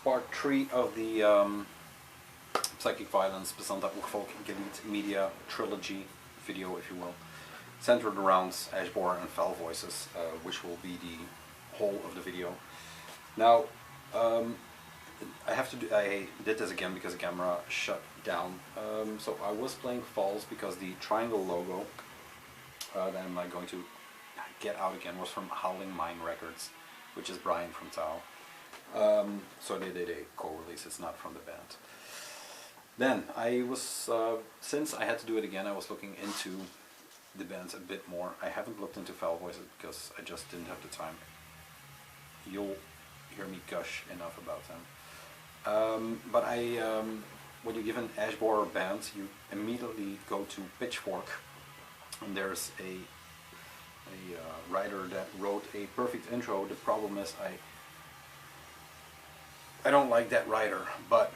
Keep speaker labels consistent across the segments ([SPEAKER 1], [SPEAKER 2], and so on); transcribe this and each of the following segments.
[SPEAKER 1] part 3 of the Psychic Violence, Santa Cruz Gilead Media trilogy video, if you will, centered around Ash Borer and Foul Voices, which will be the whole of the video. Now, I did this again because the camera shut down. So I was playing false because the triangle logo that I'm going to get out again was from Howling Mine Records, which is Brian from Tao. So they did a co-release, it's not from the band. Then I was, since I had to do it again, I was looking into the bands a bit more. I haven't looked into Foul Voices because I just didn't have the time. You'll hear me gush enough about them. But when you give an Ash Borer band, you immediately go to Pitchfork, and there's a writer that wrote a perfect intro. The problem is I don't like that writer, but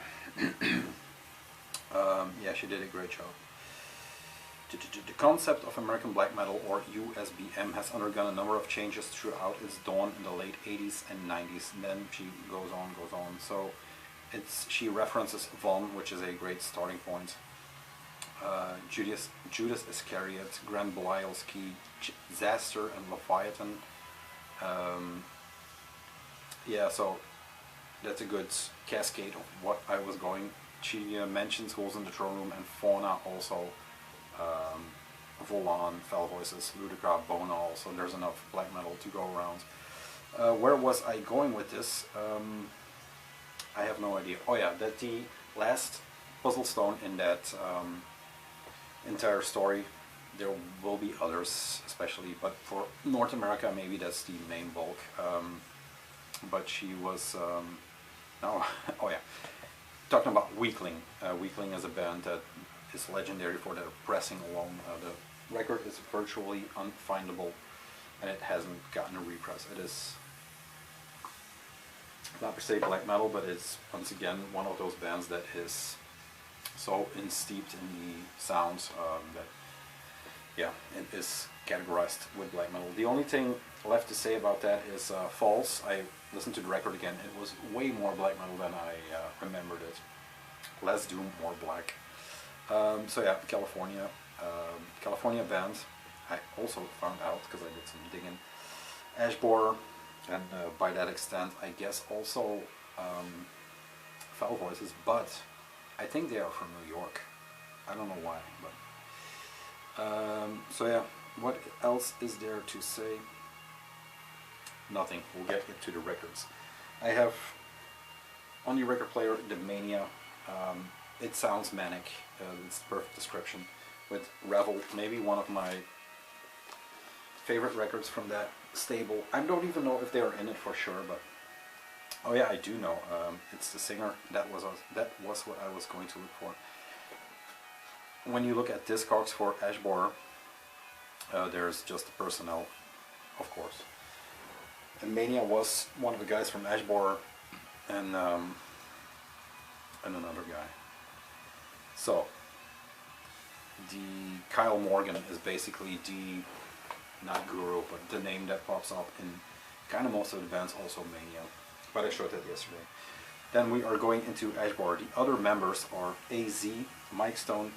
[SPEAKER 1] yeah, she did a great job. The concept of American black metal, or USBM, has undergone a number of changes throughout its dawn in the late 80s and 90s. And then she goes on. So she references Von, which is a great starting point. Judas Iscariot, Grand Belialski, Zaster, and Leviathan. Yeah, so that's a good cascade of what I was going. She mentions Holes in the Throne Room and Fauna also. Volan, Foul Voices, Ludicra, Bonal, so there's enough black metal to go around. Where was I going with this? I have no idea. Oh yeah, that the last puzzle stone in that entire story, there will be others especially, but for North America maybe that's the main bulk. But she was, oh yeah, talking about Weakling. Weakling is a band that is legendary for their pressing alone. The record is virtually unfindable, and it hasn't gotten a repress. It is not per se black metal, but it's once again one of those bands that is so steeped in the sounds that, yeah, it is categorized with black metal. The only thing left to say about that is False. I listened to the record again. It was way more black metal than I remembered it. Less doom, more black. So yeah, California band. I also found out because I did some digging. Ash Borer, and by that extent, I guess also Foul Voices, but I think they are from New York. I don't know why, but so yeah. What else is there to say? Nothing. We'll get into the records. I have on the record player the Mania. It sounds manic. It's the perfect description. With Revel, maybe one of my favorite records from that stable. I don't even know if they are in it for sure, but oh yeah, I do know. It's the singer. That was what I was going to look for. When you look at Discogs for Ash Borer, there's just the personnel, of course. And Mania was one of the guys from Ash Borer, and another guy. So the Kyle Morgan is basically the, not guru, but the name that pops up in kind of most of the bands, also Mania. But I showed that yesterday. Then we are going into Ash Borer. The other members are AZ, Mike Stone,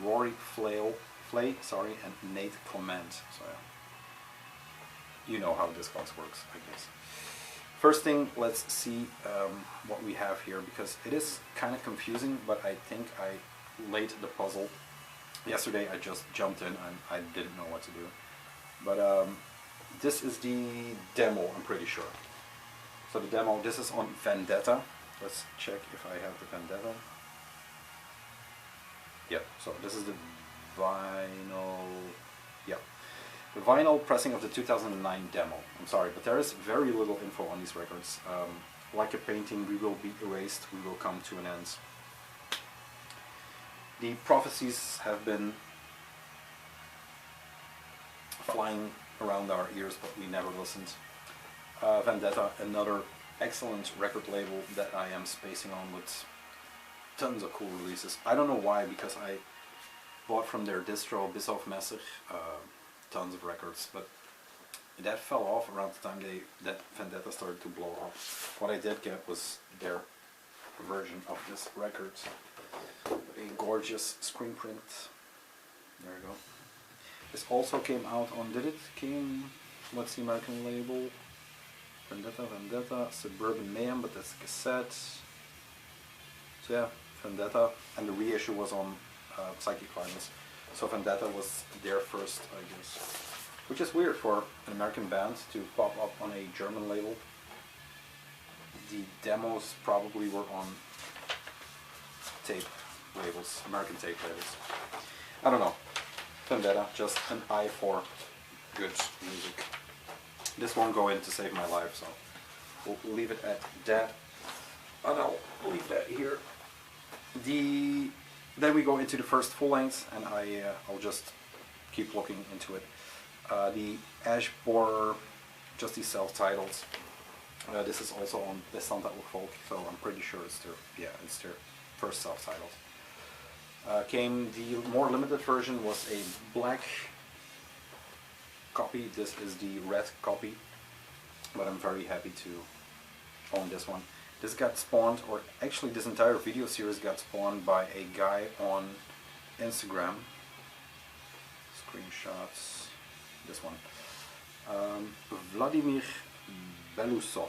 [SPEAKER 1] Rory Flay, and Nate Clement. So yeah, you know how Discogs works, I guess. First thing, let's see what we have here, because it is kind of confusing, but I think I laid the puzzle. Yesterday I just jumped in and I didn't know what to do. But this is the demo, I'm pretty sure. So the demo, this is on Vendetta. Let's check if I have the Vendetta. Yeah, so this is the vinyl, yeah. The vinyl pressing of the 2009 demo. I'm sorry, but there is very little info on these records. Like a painting, we will be erased, we will come to an end. The prophecies have been flying around our ears, but we never listened. Vendetta, another excellent record label that I am spacing on with tons of cool releases. I don't know why, because I bought from their distro Bissof Message tons of records, but that fell off around the time that Vendetta started to blow up. What I did get was their version of this record. A gorgeous screen print. There you go. This also came out on, did it came, what's the American label? Vendetta, Suburban Mayhem, but that's a cassette. So yeah, Vendetta, and the reissue was on Psychic Violence. So Vendetta was their first, I guess. Which is weird for an American band to pop up on a German label. The demos probably were on tape labels, American tape labels. I don't know. Vendetta, just an eye for good music. This won't go in to save my life, so we'll leave it at that. And I'll leave that here. Then we go into the first full length, and I'll just keep looking into it. The Ash Borer, just these self-titled. This is also on the Santa Cruz, so I'm pretty sure it's their first self-titled. The more limited version was a black copy. This is the red copy, but I'm very happy to own this one. This got spawned, or actually this entire video series got spawned by a guy on Instagram. Screenshots. This one. Vladimir Belousov.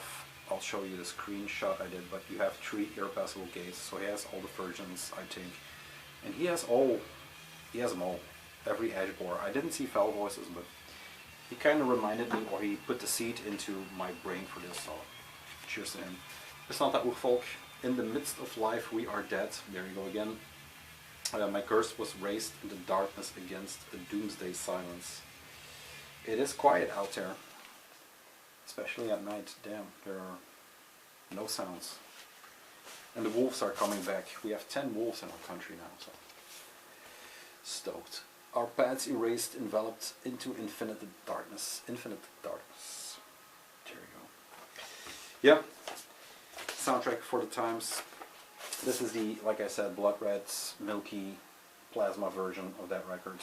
[SPEAKER 1] I'll show you the screenshot I did, but you have 3 irreplaceable gates, so he has all the versions, I think. And he has them all. Every Ash Borer. I didn't see Foul Voices, but he kind of reminded me, or he put the seed into my brain for this, so cheers to him. It's not that Urfolk. In the midst of life we are dead. There you go again. My curse was raised in the darkness against a doomsday silence. It is quiet out there. Especially at night. Damn, there are no sounds. And the wolves are coming back. We have 10 wolves in our country now, so stoked. Our paths erased, enveloped into infinite darkness. Infinite darkness. There you go. Yeah. Soundtrack for the times. This is the, like I said, blood red, milky, plasma version of that record.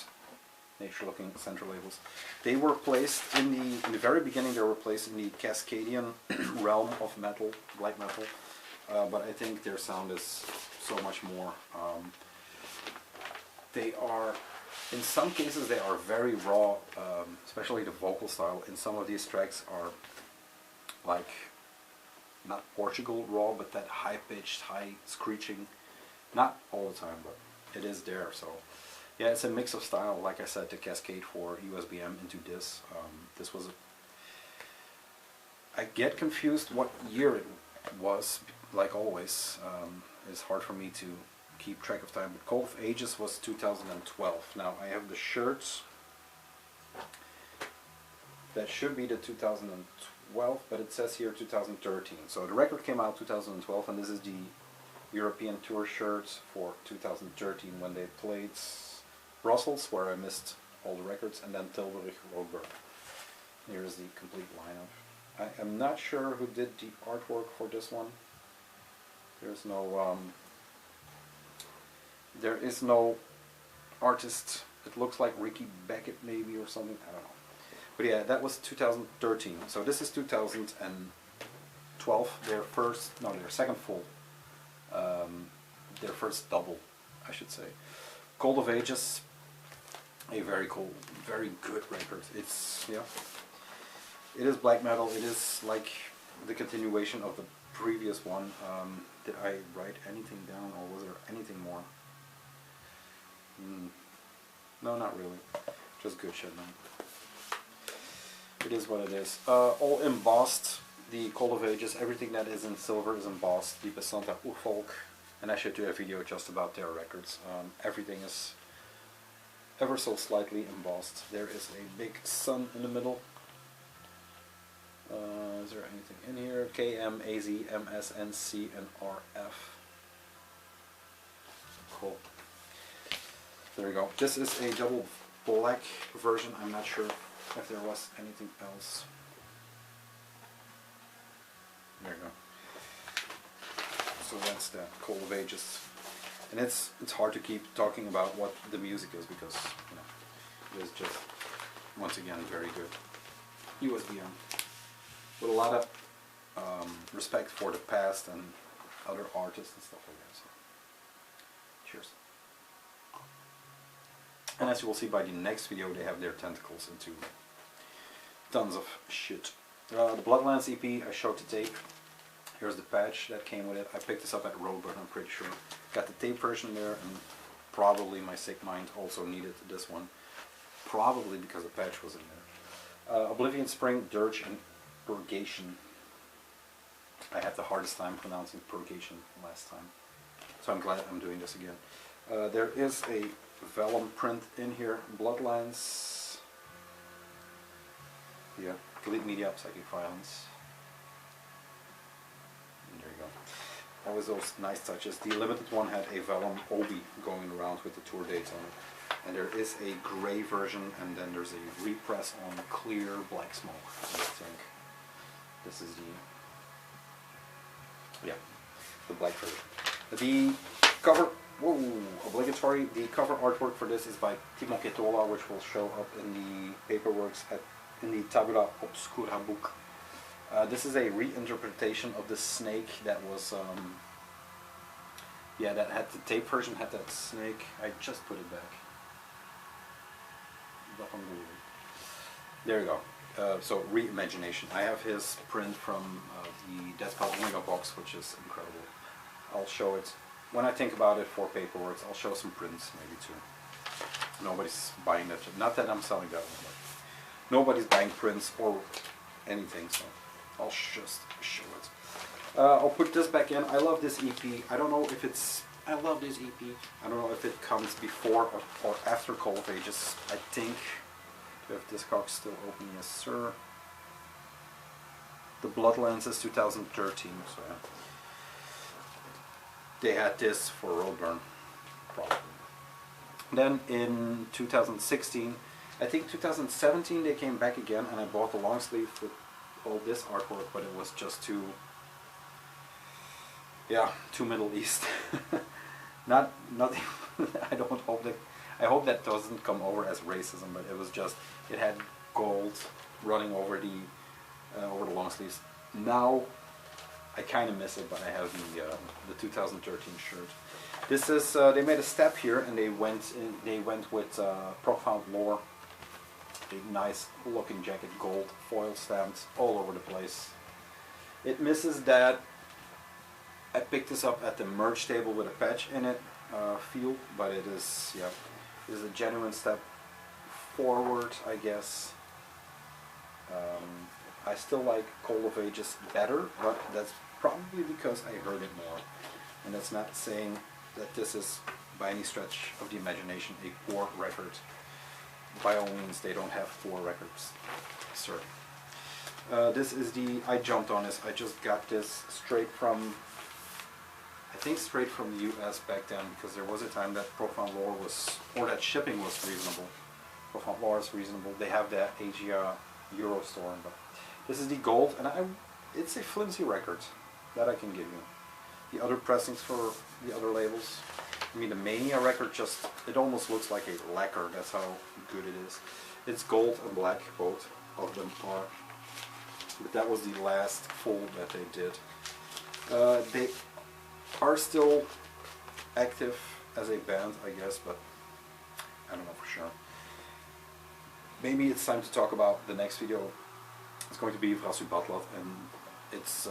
[SPEAKER 1] Nature looking central labels. They were placed in the very beginning. They were placed in the Cascadian realm of metal, black metal. But I think their sound is so much more. They are, in some cases, they are very raw, especially the vocal style. In some of these tracks are like, not Portugal raw, but that high-pitched, high screeching. Not all the time, but it is there. So yeah, it's a mix of style. Like I said, the Cascade for USBM into this. This was I get confused what year it was, like always. It's hard for me to keep track of time, but Call of Ages was 2012. Now I have the shirts. That should be the 2012, but it says here 2013. So the record came out 2012, and this is the European tour shirt for 2013 when they played Brussels, where I missed all the records, and then Tilburg, Roodburg. Here's the complete lineup. I am not sure who did the artwork for this one. There's no there is no artist. It looks like Ricky Beckett maybe or something. I don't know. But yeah, that was 2013. So this is 2012. Their second full. Their first double, I should say. Call of Ages. A very cool, very good record. It's, yeah. It is black metal. It is like the continuation of the previous one. Did I write anything down, or was there anything more? No, not really. Just good shit, man. It is what it is. All embossed. The Call of Ages, everything that is in silver is embossed. The Santa Cruz, and I should do a video just about their records. Everything is ever so slightly embossed. There is a big sun in the middle. Is there anything in here? K, M, A, Z, M, S, N, C, and R, F. Cool. There you go. This is a double black version. I'm not sure if there was anything else. There you go. So that's the Call of Ages. And it's hard to keep talking about what the music is, because it is just, once again, very good. USBM. With a lot of respect for the past and other artists and stuff like that. So, cheers. And as you will see by the next video, they have their tentacles into tons of shit. The Bloodlands EP, I showed the tape. Here's the patch that came with it. I picked this up at Roadburn, I'm pretty sure. Got the tape version there, and probably my sick mind also needed this one. Probably because the patch was in there. Oblivion Spring, Dirge, and Purgation. I had the hardest time pronouncing Purgation last time, so I'm glad I'm doing this again. There is a vellum print in here, Bloodlands. Yeah, Gilead Media, Psychic Violence. And there you go. Always those nice touches. The limited one had a vellum obi going around with the tour dates on it. And there is a gray version, and then there's a repress on clear black smoke. I think this is the black version. The cover, obligatory. The cover artwork for this is by Timo Ketola, which will show up in the paperworks in the Tabula Obscura book. This is a reinterpretation of the snake that was, that had the tape version had that snake. I just put it back. There you go. So reimagination. I have his print from the Deathpile Omega box, which is incredible. I'll show it when I think about it for paperwork. I'll show some prints maybe too. Nobody's buying that. Not that I'm selling that one, but nobody's buying prints or anything. So I'll just show it. I'll put this back in. I love this EP. I don't know if it's. I love this EP. I don't know if it comes before or after Call of Ages. I think, if Discog's still open, yes sir. The Bloodlands is 2013, so yeah. They had this for Roadburn, probably. Then in 2016, I think 2017 they came back again, and I bought the long sleeve with all this artwork, but it was just too Middle East. Nothing. I don't hope that. I hope that doesn't come over as racism, but it was just. It had gold running over the long sleeves. Now, I kind of miss it, but I have the 2013 shirt. This is. They made a step here, and they went with Profound Lore. A nice looking jacket, gold foil stamped all over the place. It misses that. I picked this up at the merch table with a patch in it feel, but it is a genuine step forward, I guess. I still like Call of Ages better, but that's probably because I heard it more. And that's not saying that this is by any stretch of the imagination a poor record. By all means, they don't have poor records, sir. This is I jumped on this. I just got this straight from. I think straight from the US back then, because there was a time that Profound Lore was, or that shipping was reasonable. Profound Lore is reasonable. They have that Asia Euro store, but this is the gold, and it's a flimsy record that I can give you. The other pressings for the other labels, I mean the Mania record it almost looks like a lacquer. That's how good it is. It's gold and black, both of them are. But that was the last full that they did. They are still active as a band, I guess, but I don't know for sure. Maybe it's time to talk about the next video. It's going to be VRASUBATLAT, and it's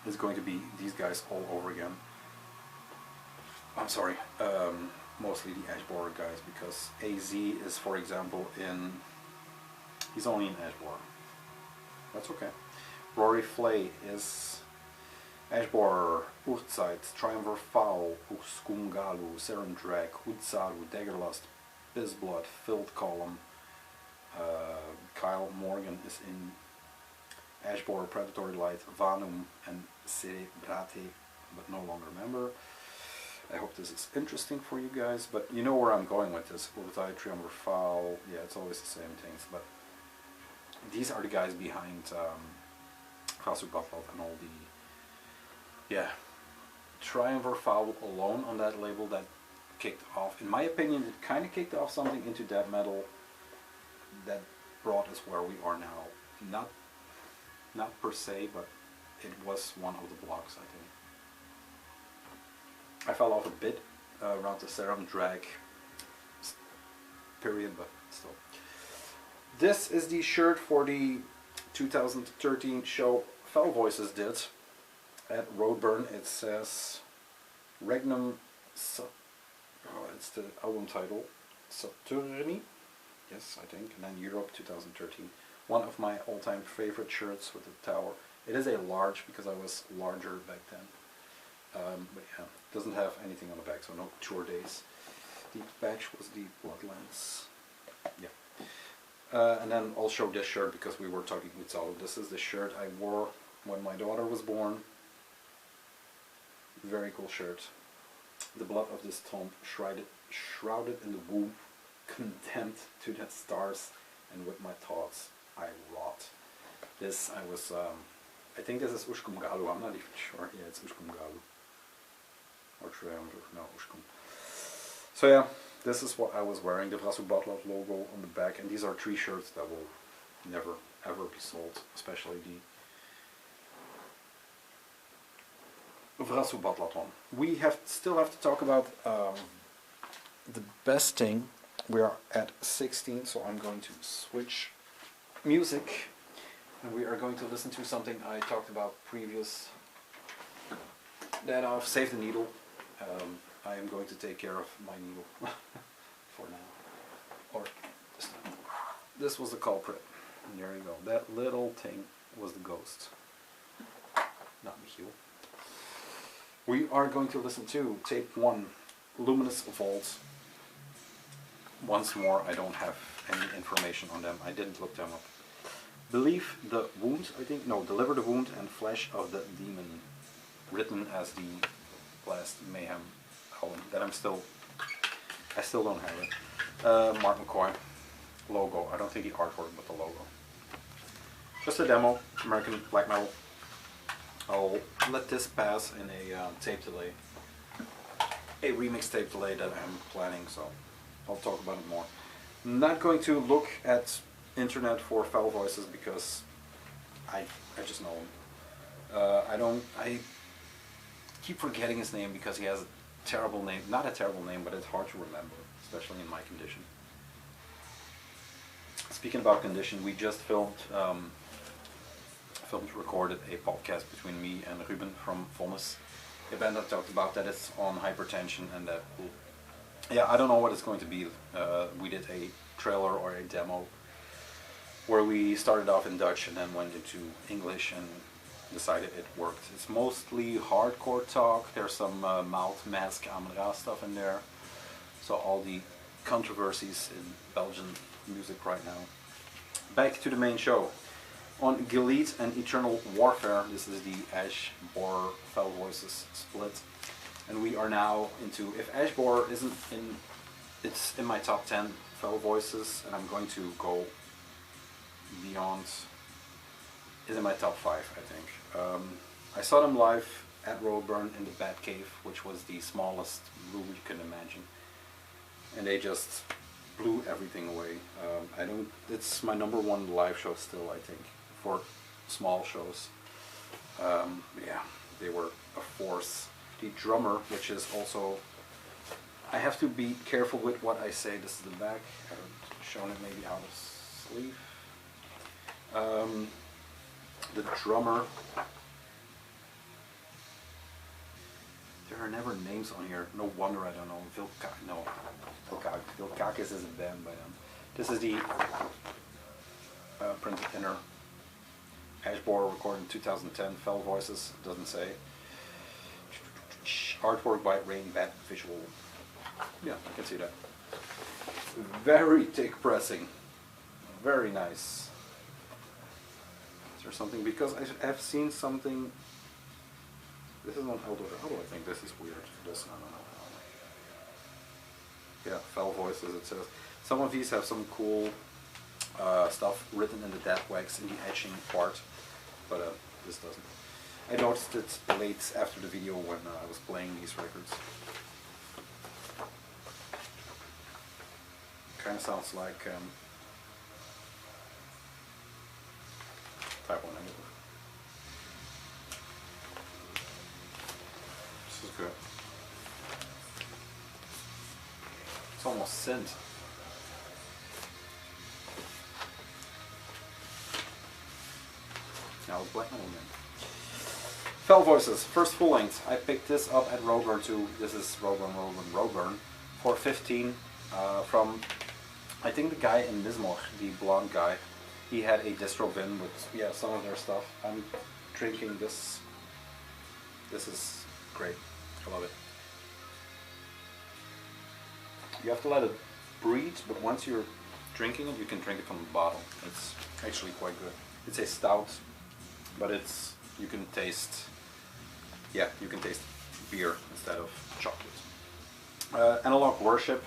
[SPEAKER 1] it's going to be these guys all over again. I'm sorry, mostly the Ashbore guys, because AZ is, for example, he's only in Ashbore. That's okay. Rory Flay is Ashbore, Urzeit, Triumvir Foul, Uskungalu, Serendrak, Hudsalu, Daggerlust, Bizblood, Filth Column. Kyle Morgan is in Ashbore, Predatory Light, Vanum, and Cerebrate, but no longer a member. I hope this is interesting for you guys, but you know where I'm going with this. Urzeit, Triumvir Foul, yeah, it's always the same things, but these are the guys behind VRASUBATLAT and all the Triumvir Foul alone on that label that kicked off, in my opinion, it kind of kicked off something into death metal that brought us where we are now. Not per se, but it was one of the blocks, I think. I fell off a bit around the serum drag period, but still. This is the shirt for the 2013 show Fell Voices did at Roadburn. It says Regnum, it's the album title, Saturni, yes I think, and then Europe 2013. One of my all-time favorite shirts with the tower. It is a large because I was larger back then. But yeah, it doesn't have anything on the back, so no tour days. The badge was the Bloodlands. Yeah. And then I'll show this shirt because we were talking with Salo. This is the shirt I wore when my daughter was born. Very cool shirt. The blood of this tomb shrouded in the womb, condemned to the stars, and with my thoughts I rot. This I was, I think this is Ushkum Galu, I'm not even sure. Yeah, it's Ushkum Galu. Or no, Ushkum. So yeah, this is what I was wearing, the VRASUBATLAT logo on the back, and these are 3 shirts that will never ever be sold, especially the VRASUBATLAT one. We still have to talk about the best thing. We are at 16, so I'm going to switch music, and we are going to listen to something I talked about previous. That I've saved the needle. I am going to take care of my needle for now. Or this time. This was the culprit. And there you go. That little thing was the ghost. Not Michiel. We are going to listen to tape 1, Luminous Vault. Once more, I don't have any information on them. I didn't look them up. Believe the Wound, I think. No, Deliver the Wound and Flesh of the Demon. Written as the last Mayhem album that I still don't have it. Mark McCoy logo. I don't think the artwork, but the logo. Just a demo, American black metal. I'll let this pass in a tape delay, a remix tape delay that I'm planning. So I'll talk about it more. I'm not going to look at internet for Fell Voices because I just know him. I keep forgetting his name because he has a terrible name. Not a terrible name, but it's hard to remember, especially in my condition. Speaking about condition, we just recorded a podcast between me and Ruben from Vonnis. A band that talked about that it's on hypertension and that, yeah, I don't know what it's going to be. We did a trailer or a demo where we started off in Dutch and then went into English and decided it worked. It's mostly hardcore talk. There's some Mouth, Mask, Amon-Ra stuff in there. So all the controversies in Belgian music right now. Back to the main show. On Gilead and Eternal Warfare, this is the Ash Borer Fell Voices split. And we are now into, if Ash Borer isn't in, it's in my top 10 Fell Voices, and I'm going to go beyond, is in my top 5, I think. I saw them live at Roadburn in the Bat Cave, which was the smallest room you can imagine. And they just blew everything away. It's my #1 live show still, I think, for small shows. Yeah, they were a force. The drummer, which is also, I have to be careful with what I say. This is the back. I haven't shown it maybe out of sleeve. The drummer, there are never names on here. No wonder I don't know. Vilkakis is a band by them. This is the printed inner. Ash Borer recorded in 2010. Fell Voices, doesn't say. Artwork by Rain Bat Visual. Yeah, I can see that. Very thick pressing. Very nice. Is there something? Because I have seen something. This is on Eldorado, I think. This is weird. This, I don't know. Yeah, Fell Voices, it says. Some of these have some cool stuff written in the dead wax in the etching part, but this doesn't. I noticed it late after the video when I was playing these records. Kind of sounds like type 1 anyway. is good. It's almost synth. Now it's Black Metal Man. Fell Voices, first full length. I picked this up at Roburn too. This is Roburn for 15 from, I think the guy in Bismarck, the blonde guy. He had a distro bin with, yeah, some of their stuff. I'm drinking this. This is great. I love it. You have to let it breathe, but once you're drinking it, you can drink it from the bottle. It's actually quite good. It's a stout, but it's, you can taste, yeah, you can taste beer instead of chocolate. Analog Worship,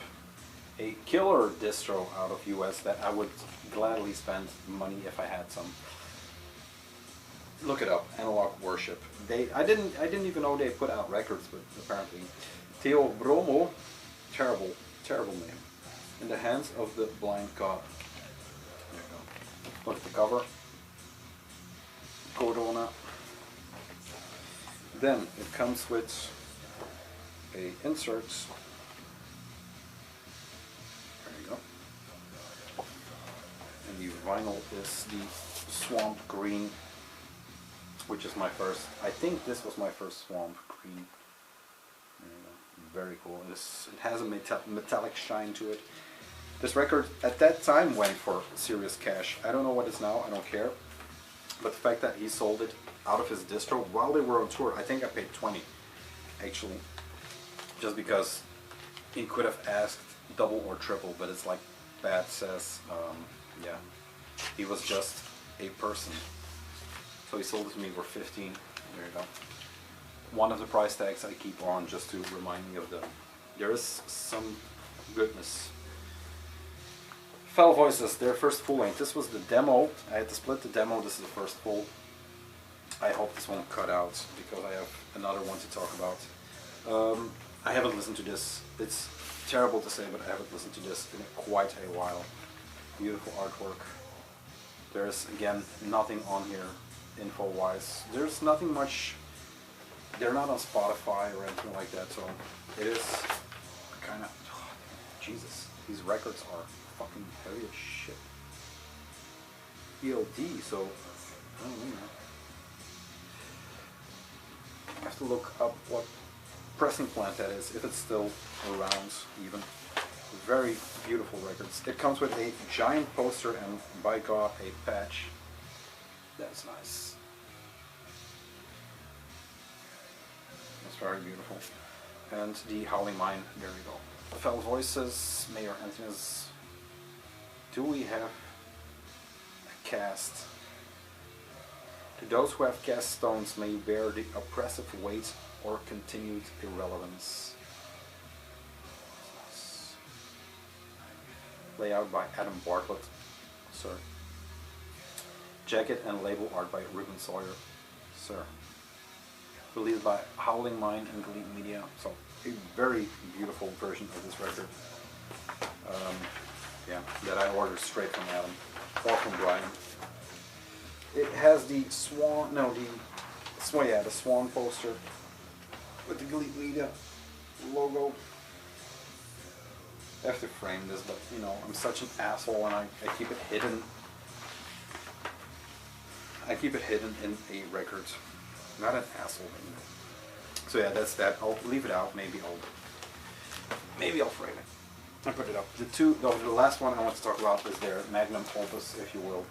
[SPEAKER 1] a killer distro out of US that I would gladly spend money if I had some. Look it up, Analog Worship. I didn't even know they put out records, but apparently. Theo Bromo, terrible name. In the Hands of the Blind God. There you go. Look at the cover. Corona. Then it comes with a insert. There you go. And the vinyl is the Swamp Green, which is my first. I think this was my first Swamp Green. There you go. Very cool. It has a metallic shine to it. This record at that time went for serious cash. I don't know what it's now. I don't care. But the fact that he sold it out of his distro while they were on tour, I think I paid 20 actually, just because he could have asked double or triple, but it's like Bat says, yeah, he was just a person. So he sold it to me for 15. There you go. One of the price tags I keep on just to remind me of them. There is some goodness. Fell Voices, their first full length. This was the demo. I had to split the demo. This is the first full. I hope this won't cut out because I have another one to talk about. I haven't listened to this. It's terrible to say, but I haven't listened to this in quite a while. Beautiful artwork. There's again nothing on here info-wise. There's nothing much. They're not on Spotify or anything like that, so it is kind of. Oh, Jesus, these records are fucking heavy as shit. ELD, so I don't know. I have to look up what pressing plant that is, if it's still around even. Very beautiful records. It comes with a giant poster and, by God, a patch. That's nice. That's very beautiful. And the Howling Mine, there we go. Fell Voices, Mayor Anthony's. Do we have a cast? To those who have cast stones may bear the oppressive weight or continued irrelevance. Nice. Layout by Adam Bartlett, sir. Jacket and label art by Ruben Sawyer, sir. Released by Howling Mine and Gilead Media. So a very beautiful version of this record. Yeah, that I ordered straight from Adam or from Brian. It has the swan, no, the swan poster with the Gilead Media logo. I have to frame this, but you know, I'm such an asshole and I keep it hidden. I keep it hidden in a record. Not an asshole, but you know. So yeah, that's that. I'll leave it out. Maybe I'll frame it. I put it up. The last one I want to talk about is their magnum opus, if you will.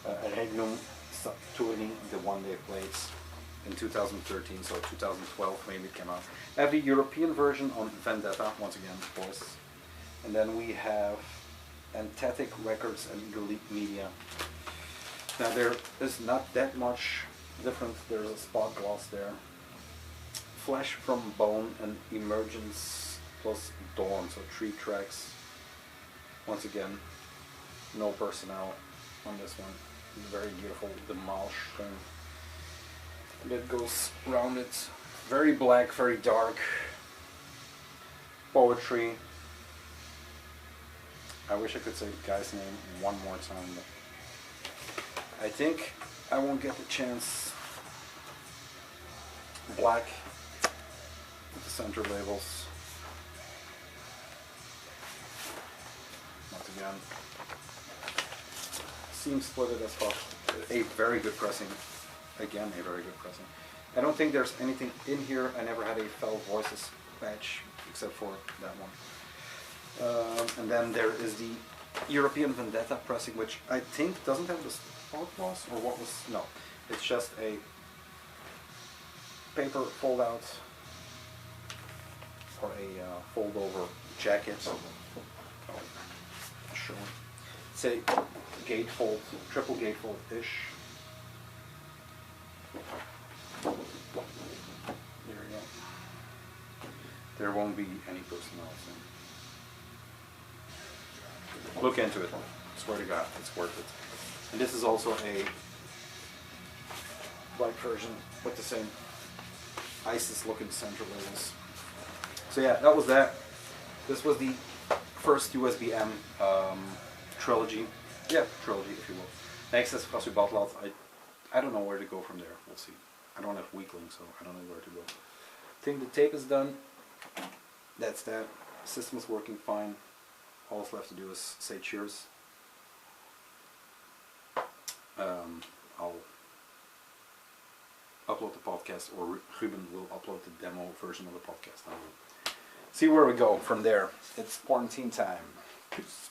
[SPEAKER 1] Hellgium Saturni, the one they played in 2013, so 2012 maybe it came out. I have the European version on Vendetta, once again, of course. And then we have Anthetic Records and Gilead Media. Now there is not that much different. There's a spot gloss there. Flesh from Bone and Emergence plus Dawn, so 3 tracks. Once again, no personnel on this one. Very beautiful, the Malsh thing that goes around it. Very black, very dark. Poetry. I wish I could say the guy's name one more time, but I think I won't get the chance. Black with the center labels. Once again, seam splitted as fuck. A very good pressing. Again, a very good pressing. I don't think there's anything in here. I never had a Fell Voices patch except for that one. And then there is the European Vendetta pressing, which I think doesn't have the spot loss, or what was, no. It's just a paper fold out or a fold over jacket. Oh, sure. It's a gatefold, triple gatefold-ish. There we go. There won't be any personnel soon. Look into it. Swear to God, it's worth it. And this is also a black version with the same ISIS-looking center labels. So yeah, that was that. This was the first USBM trilogy. Yeah, trilogy, if you will. Next is VRASUBATLAT. I don't know where to go from there. We'll see. I don't have weaklings, so I don't know where to go. I think the tape is done. That's that. System is working fine. All that's left to do is say cheers. I'll upload the podcast, or Ruben will upload the demo version of the podcast. I'll see where we go from there. It's quarantine time. Peace.